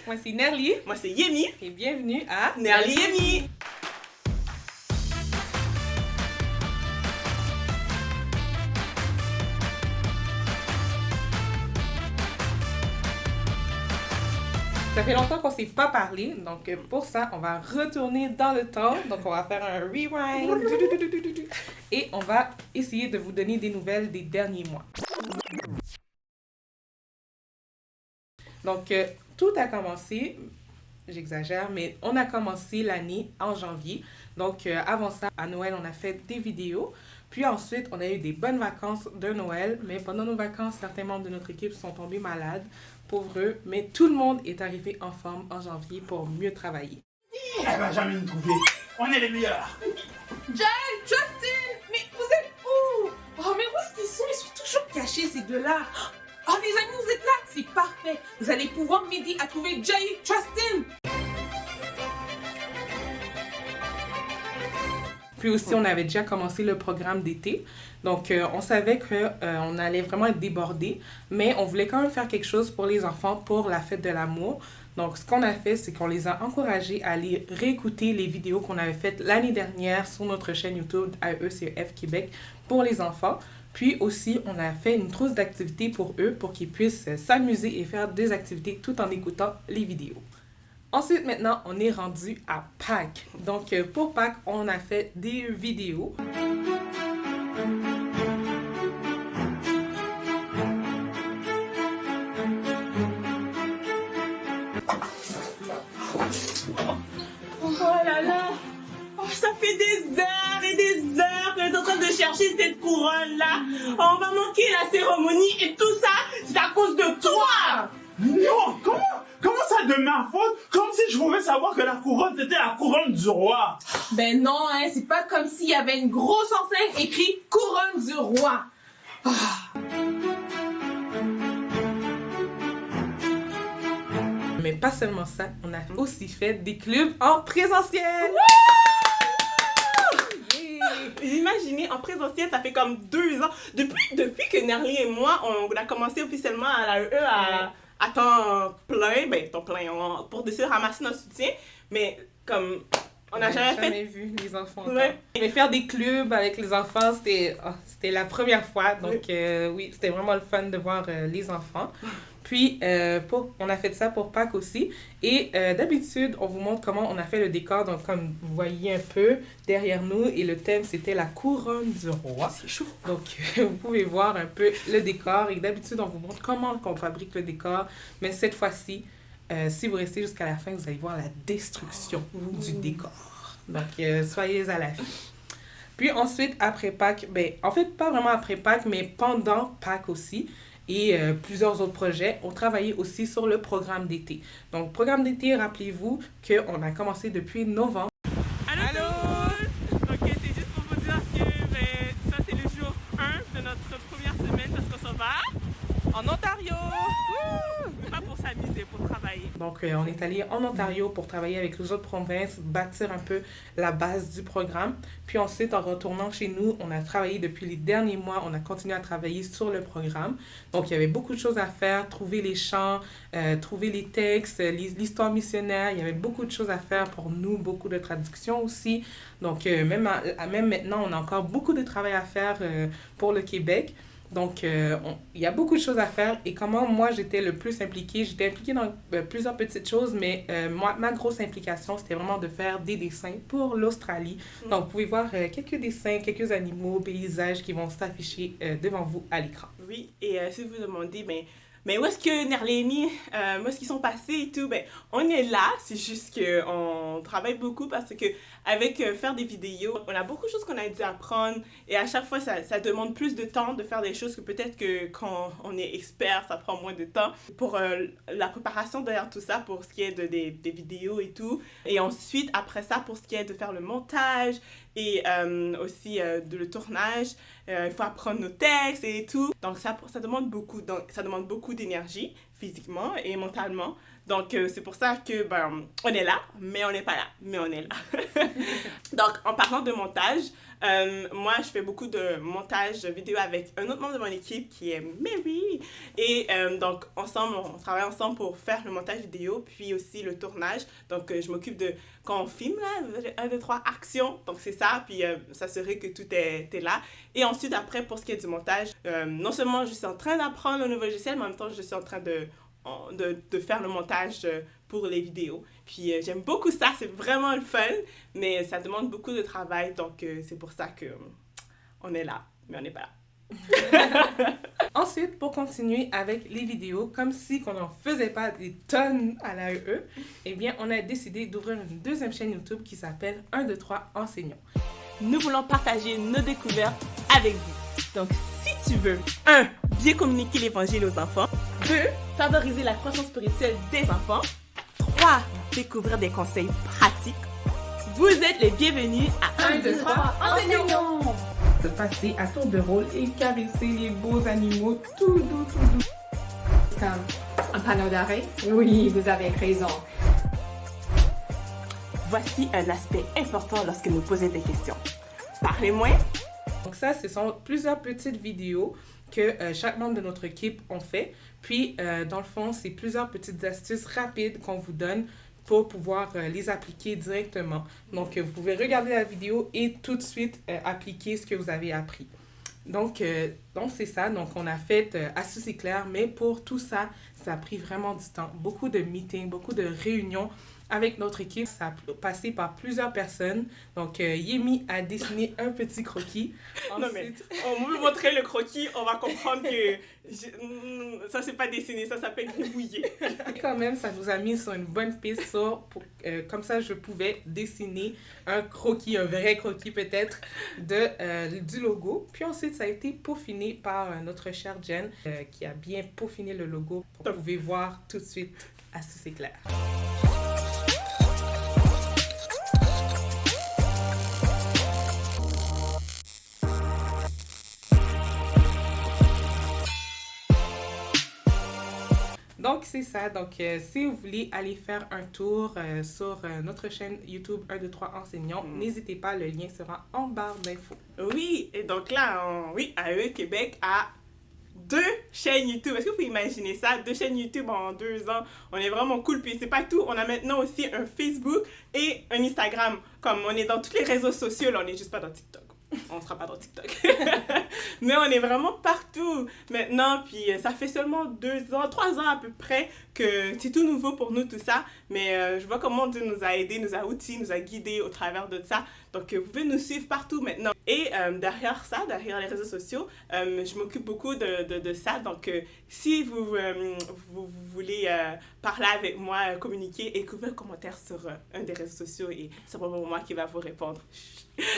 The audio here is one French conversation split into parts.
Moi, c'est Nerly. Moi, c'est Yemi. Et bienvenue à Nerly Yemi. Ça fait longtemps qu'on ne s'est pas parlé, donc pour ça, on va retourner dans le temps. Donc, on va faire un rewind. Et on va essayer de vous donner des nouvelles des derniers mois. Donc, tout a commencé, j'exagère, mais on a commencé l'année en janvier. Donc, avant ça, à Noël, on a fait des vidéos. Puis ensuite, on a eu des bonnes vacances de Noël. Mais pendant nos vacances, certains membres de notre équipe sont tombés malades. Pauvres eux. Mais tout le monde est arrivé en forme en janvier pour mieux travailler. Elle va jamais nous trouver. On est les meilleurs. Jay, Justin, mais vous êtes où? Oh, mais où est-ce qu'ils sont? Ils sont toujours cachés, ces deux-là. Oh, les amis, vous êtes là? C'est parfait. Vous allez pouvoir m'aider à trouver Jay et Justin. Puis aussi, on avait déjà commencé le programme d'été. Donc, on savait qu'on allait vraiment être débordés, mais on voulait quand même faire quelque chose pour les enfants pour la fête de l'amour. Donc, ce qu'on a fait, c'est qu'on les a encouragés à aller réécouter les vidéos qu'on avait faites l'année dernière sur notre chaîne YouTube AECEF Québec pour les enfants. Puis aussi, on a fait une trousse d'activités pour eux pour qu'ils puissent s'amuser et faire des activités tout en écoutant les vidéos. Ensuite, maintenant, on est rendu à Pâques. Donc, pour Pâques, on a fait des vidéos. Oh là là. Oh, ça fait des heures et des heures qu'on est en train de chercher cette couronne-là. Oh, on va manquer la cérémonie et tout ça, c'est à cause de toi. Non, comment ça de ma faute? Comme si je pouvais savoir que la couronne, c'était la couronne du roi. Ben non, hein, c'est pas comme s'il y avait une grosse enseigne écrit « Couronne du roi ». Mais pas seulement ça, on a aussi fait des clubs en présentiel. Imaginez, en présentiel, ça fait comme 2 ans. Depuis que Nerly et moi, on a commencé officiellement à l'AE à temps plein, pour décider de ramasser notre soutien, mais comme on n'a jamais vu les enfants. Ouais. Mais faire des clubs avec les enfants, c'était la première fois. Donc, oui, c'était vraiment le fun de voir les enfants. Puis, on a fait ça pour Pâques aussi. Et d'habitude, on vous montre comment on a fait le décor. Donc, comme vous voyez un peu derrière nous, et le thème, c'était la couronne du roi. C'est chaud. Donc, vous pouvez voir un peu le décor. Et d'habitude, on vous montre comment on fabrique le décor. Mais cette fois-ci, si vous restez jusqu'à la fin, vous allez voir la destruction du décor. Donc, soyez à l'affût. Puis ensuite, après Pâques, en fait, pas vraiment après Pâques, mais pendant Pâques aussi, et plusieurs autres projets, on travaillait aussi sur le programme d'été. Donc, programme d'été, rappelez-vous qu'on a commencé depuis novembre. Allô? Ok, c'est juste pour vous dire que ça, c'est le jour 1 de notre première semaine parce qu'on s'en va en Ontario. Pas pour s'amuser, pour travailler. Donc, on est allé en Ontario pour travailler avec les autres provinces, bâtir un peu la base du programme. Puis ensuite, en retournant chez nous, on a travaillé depuis les derniers mois, on a continué à travailler sur le programme. Donc, il y avait beaucoup de choses à faire, trouver les chants, trouver les textes, l'histoire missionnaire. Il y avait beaucoup de choses à faire pour nous, beaucoup de traductions aussi. Donc, même maintenant, on a encore beaucoup de travail à faire pour le Québec. Donc, il y a beaucoup de choses à faire. Et comment moi, j'étais le plus impliquée? J'étais impliquée dans plusieurs petites choses, mais ma grosse implication, c'était vraiment de faire des dessins pour l'Australie. Donc, vous pouvez voir quelques dessins, quelques animaux, paysages qui vont s'afficher devant vous à l'écran. Oui, et si vous vous demandez, mais où est-ce que Nerly et Yemi, où est-ce qu'ils sont passés et tout, on est là, c'est juste qu'on travaille beaucoup parce que avec faire des vidéos, on a beaucoup de choses qu'on a dû apprendre et à chaque fois, ça demande plus de temps de faire des choses que peut-être que quand on est expert, ça prend moins de temps pour la préparation derrière tout ça, pour ce qui est des vidéos et tout. Et ensuite, après ça, pour ce qui est de faire le montage et aussi de le tournage, il faut apprendre nos textes et tout. Donc ça demande beaucoup d'énergie physiquement et mentalement. Donc, c'est pour ça que, on est là, mais on n'est pas là, mais on est là. Donc, en parlant de montage, moi, je fais beaucoup de montage vidéo avec un autre membre de mon équipe qui est Mary. Et donc, ensemble, on travaille ensemble pour faire le montage vidéo, puis aussi le tournage. Donc, je m'occupe de, quand on filme, là, 1, 2, 3, action. Donc, c'est ça, puis s'assurer que tout est là. Et ensuite, après, pour ce qui est du montage, non seulement je suis en train d'apprendre un nouveau logiciel, mais en même temps, je suis en train de faire le montage pour les vidéos. Puis j'aime beaucoup ça, c'est vraiment le fun, mais ça demande beaucoup de travail, donc c'est pour ça que on est là, mais on n'est pas là. Ensuite, pour continuer avec les vidéos, comme si on n'en faisait pas des tonnes à l'AEE, eh bien, on a décidé d'ouvrir une deuxième chaîne YouTube qui s'appelle 1, 2, 3 enseignants. Nous voulons partager nos découvertes avec vous. Donc, si tu veux, 1. Bien communiquer l'évangile aux enfants. 2. Favoriser la croissance spirituelle des enfants. 3. Découvrir des conseils pratiques. Vous êtes les bienvenus à 1, 2, 3, enseignants! De passer à tour de rôle et caresser les beaux animaux tout doux, Comme un panneau d'arrêt? Oui, vous avez raison. Voici un aspect important lorsque nous posons des questions. Parlez-moi. Donc ça, ce sont plusieurs petites vidéos que chaque membre de notre équipe ont fait. Puis, dans le fond, c'est plusieurs petites astuces rapides qu'on vous donne pour pouvoir les appliquer directement. Donc, vous pouvez regarder la vidéo et tout de suite appliquer ce que vous avez appris. Donc c'est ça. Donc, on a fait astuces éclairs, mais pour tout ça, ça a pris vraiment du temps. Beaucoup de meetings, beaucoup de réunions avec notre équipe. Ça a passé par plusieurs personnes. Donc, Yemi a dessiné un petit croquis. Non, mais on veut montrer le croquis, on va comprendre que ça, c'est pas dessiné, ça s'appelle gribouiller. Quand même, ça nous a mis sur une bonne piste. Comme ça, je pouvais dessiner un croquis, un vrai croquis peut-être, du logo. Puis ensuite, ça a été peaufiné par notre chère Jen, qui a bien peaufiné le logo. Vous pouvez voir tout de suite Astuces éclairs. Donc, c'est ça. Donc, si vous voulez aller faire un tour sur notre chaîne YouTube 1, 2, 3 enseignants, n'hésitez pas, le lien sera en barre d'infos. Oui, et donc là, AEE Québec a 2 chaînes YouTube. Est-ce que vous pouvez imaginer ça? 2 chaînes YouTube en 2 ans. On est vraiment cool. Puis c'est pas tout. On a maintenant aussi un Facebook et un Instagram. Comme on est dans tous les réseaux sociaux, là, on n'est juste pas dans TikTok. On ne sera pas dans TikTok. Mais on est vraiment partout maintenant. Puis ça fait seulement 2 ans, 3 ans à peu près que c'est tout nouveau pour nous tout ça. Mais je vois comment Dieu nous a aidés, nous a outillés, nous a guidés au travers de ça. Donc vous pouvez nous suivre partout maintenant. Et derrière ça, derrière les réseaux sociaux, je m'occupe beaucoup de ça. Donc si vous voulez parler avec moi, communiquer, écrivez un commentaire sur un des réseaux sociaux et c'est probablement moi qui va vous répondre.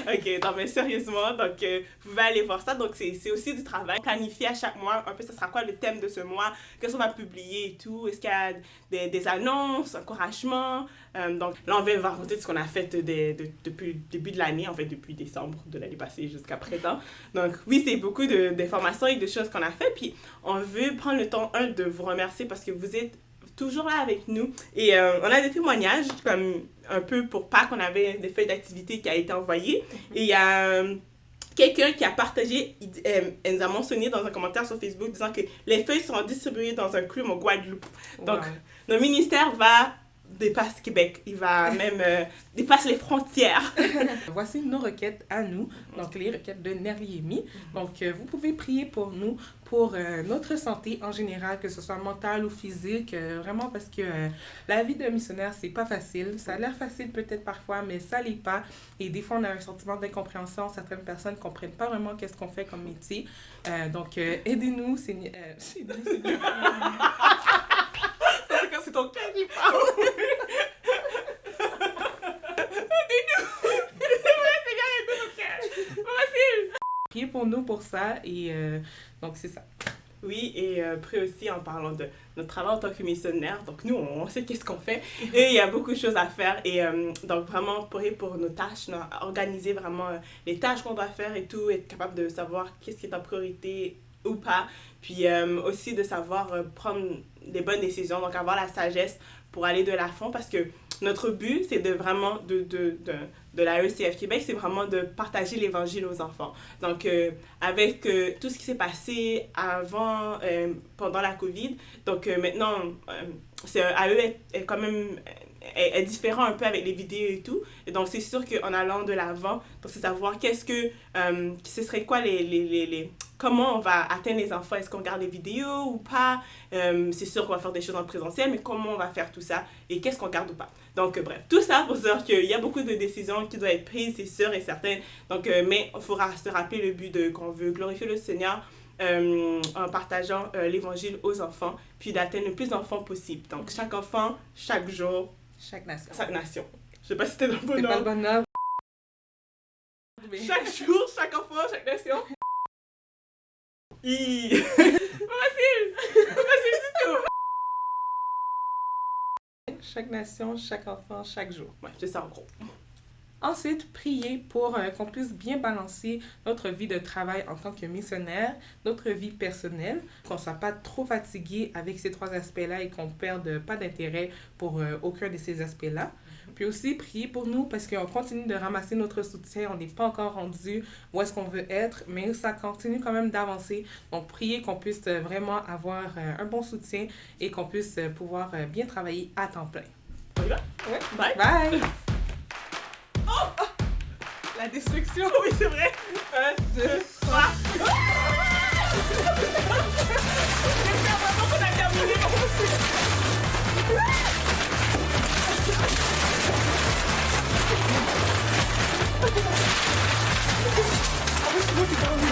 Ok, non mais sérieusement, donc vous pouvez aller voir ça. Donc c'est aussi du travail. Planifier à chaque mois un peu, ça sera quoi le thème de ce mois, qu'est-ce qu'on va publier et tout. Est-ce qu'il y a des annonces, encouragements. Donc là, on va raconter ce qu'on a fait depuis le début de l'année, en fait depuis décembre de l'année passée jusqu'à présent. Donc oui, c'est beaucoup d'informations et de choses qu'on a fait. Puis on veut prendre le temps, de vous remercier parce que vous êtes toujours là avec nous. Et on a des témoignages, comme un peu pour Pâques, on avait des feuilles d'activité qui a été envoyées. Et il y a quelqu'un qui a partagé, elle nous a mentionné dans un commentaire sur Facebook disant que les feuilles seront distribuées dans un club au Guadeloupe. Donc, notre ministère dépasse Québec. Il va même dépasse les frontières. Voici nos requêtes à nous, donc les requêtes de Nerliemi. Donc, vous pouvez prier pour nous, pour notre santé en général, que ce soit mentale ou physique, vraiment parce que la vie de missionnaire, c'est pas facile. Ça a l'air facile peut-être parfois, mais ça l'est pas. Et des fois, on a un sentiment d'incompréhension. Certaines personnes ne comprennent pas vraiment qu'est-ce qu'on fait comme métier. Donc, aidez-nous, Seigneur. Aidez-nous, Seigneur. C'est ton cœur qui parle. Aidez-nous. Seigneur, aide-nous, notre cœur. Facile. Priez pour nous pour ça. Et donc, c'est ça. Oui, et après aussi en parlant de notre travail en tant que missionnaire. Donc nous, on sait qu'est-ce qu'on fait et il y a beaucoup de choses à faire. Et donc vraiment, pour nos tâches, organiser vraiment les tâches qu'on doit faire et tout, être capable de savoir qu'est-ce qui est en priorité ou pas. Puis aussi de savoir prendre des bonnes décisions, donc avoir la sagesse pour aller de l'avant, parce que notre but, c'est de vraiment, de la ECF Québec, c'est vraiment de partager l'Évangile aux enfants. Donc, avec tout ce qui s'est passé avant, pendant la COVID, donc maintenant, AE est quand même est différent un peu avec les vidéos et tout. Et donc, c'est sûr qu'en allant de l'avant, donc c'est savoir ce serait quoi comment on va atteindre les enfants. Est-ce qu'on garde les vidéos ou pas? C'est sûr qu'on va faire des choses en présentiel, mais comment on va faire tout ça? Et qu'est-ce qu'on garde ou pas? Donc, bref, tout ça pour dire qu'il y a beaucoup de décisions qui doivent être prises, c'est sûr et certain. Donc, mais il faudra se rappeler le but qu'on veut glorifier le Seigneur en partageant l'Évangile aux enfants, puis d'atteindre le plus d'enfants possible. Donc, chaque enfant, chaque jour, Chaque nation. chaque nation. Je sais pas si c'était dans le bon C'est pas le ordre. bon ordre. Chaque jour, chaque enfant, chaque nation. Pas facile! Pas facile du tout! Chaque nation, chaque enfant, chaque jour. Ouais, c'est ça en gros. Ensuite, prier pour qu'on puisse bien balancer notre vie de travail en tant que missionnaire, notre vie personnelle, qu'on ne soit pas trop fatigué avec ces 3 aspects-là et qu'on ne perde pas d'intérêt pour aucun de ces aspects-là. Puis aussi, prier pour nous parce qu'on continue de ramasser notre soutien. On n'est pas encore rendu où est-ce qu'on veut être, mais ça continue quand même d'avancer. Donc, prier qu'on puisse vraiment avoir un bon soutien et qu'on puisse pouvoir bien travailler à temps plein. On y va? Ouais. Bye! Bye! Oh! La destruction! Oui, c'est vrai! 1, 2, 3! J'espère vraiment qu'on a terminé! Ah oui, c'est moi qui parle.